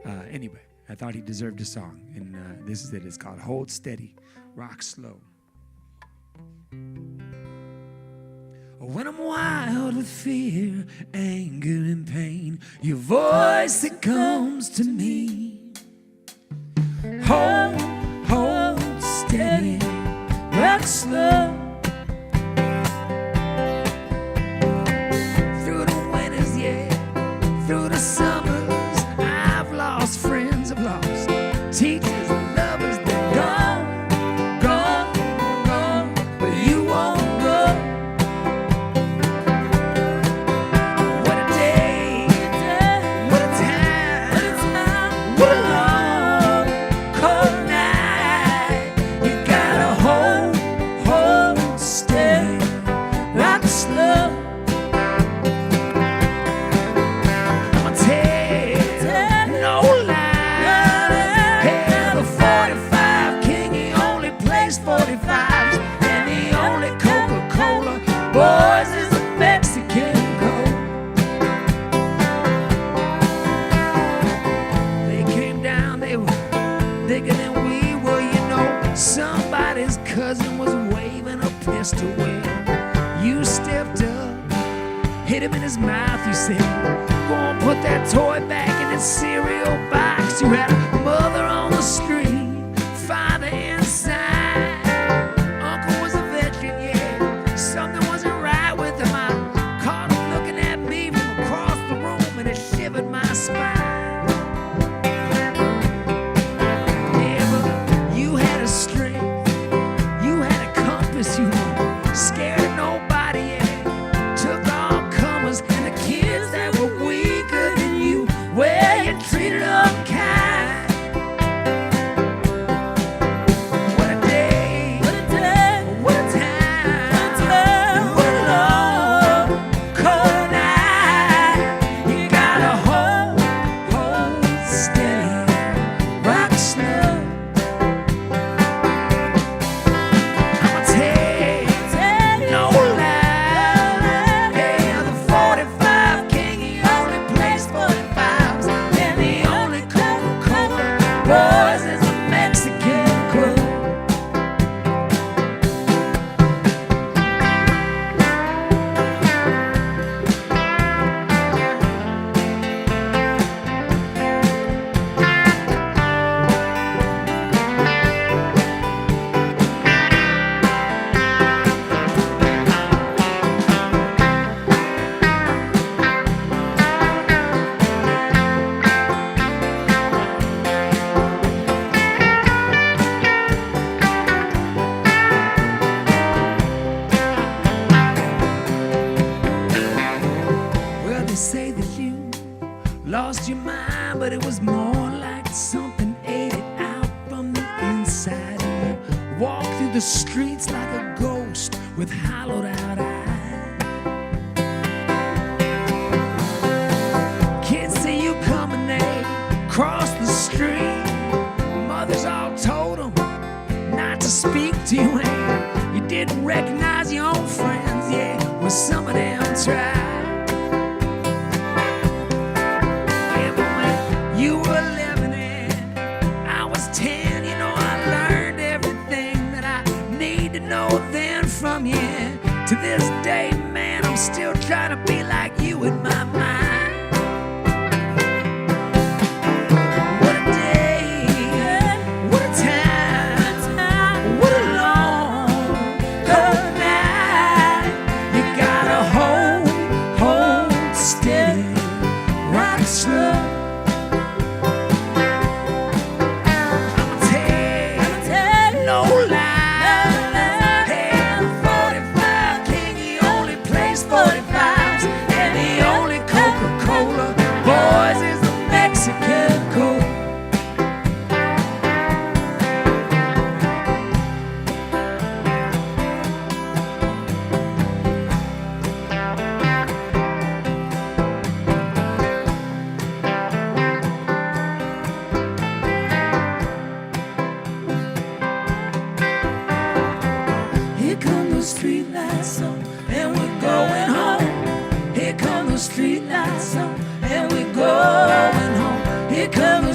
Anyway, I thought he deserved a song, and this is it. It's called Hold Steady, Rock Slow. When I'm wild with fear, anger, and pain, your voice that comes to me. Hold steady, rock slow. Through the winters, yeah, through the summers, I've lost friends, I've lost teachers and lovers. They're gone, but you won't go. What a day, what a time, what a long, cold night. You gotta hold steady, rock slow. I'ma tell no lie. Hell, the 45 king, he only plays 45s, and the only Coca-Cola boys is a Mexican Coke. They came down, they were bigger than we were, you know. Somebody's cousin was waving a pistol. Well, you stepped up, hit him in his mouth. You said, go on, put that toy back in its cereal box. You had a mother on the street, father inside. Uncle was a veteran, yeah. Something wasn't right with him. I caught him looking at me from across the room, and it shivered my spine. Yeah, but you had a strength, you had a compass, you were scared of nobody, yeah. Took all comers and the kids that were weaker than you. Well, you treated them kind. What a day, what a time, what a long, cold night. You gotta hold steady, rock slow. I'ma tell no lie. Yeah, the 45 king, he only plays 45s, and the only Coca-Cola boys is a Mexican Coke. Well, they say that you lost your mind, but it was more like something ate it out from the inside. And you walk through the streets like a ghost with hollowed out eyes. Kids see you coming, they cross the street. Mothers all told them not to speak to you, and you didn't recognize your own friends, yeah. Well, some of them tried. Yeah, but when you were 11 and I was 10, you know, I learned everything that I need to know then from you. To this day, man, I'm still trying to be like you in my mind. What a day, what a time, what a long, cold night. You gotta hold steady, rock slow. I'ma tell no lie. Hey, the 45 king, he only plays 45s, and the only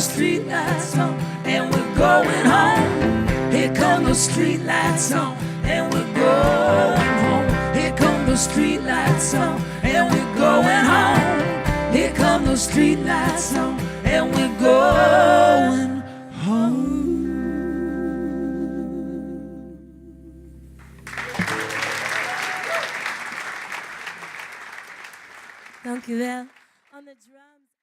street lights on, and we're going home. Here come the street lights on, and we're going home. Here come the street lights on, and we're going home. Here come the street lights on, and we're going home. Dank u wel. On the drums.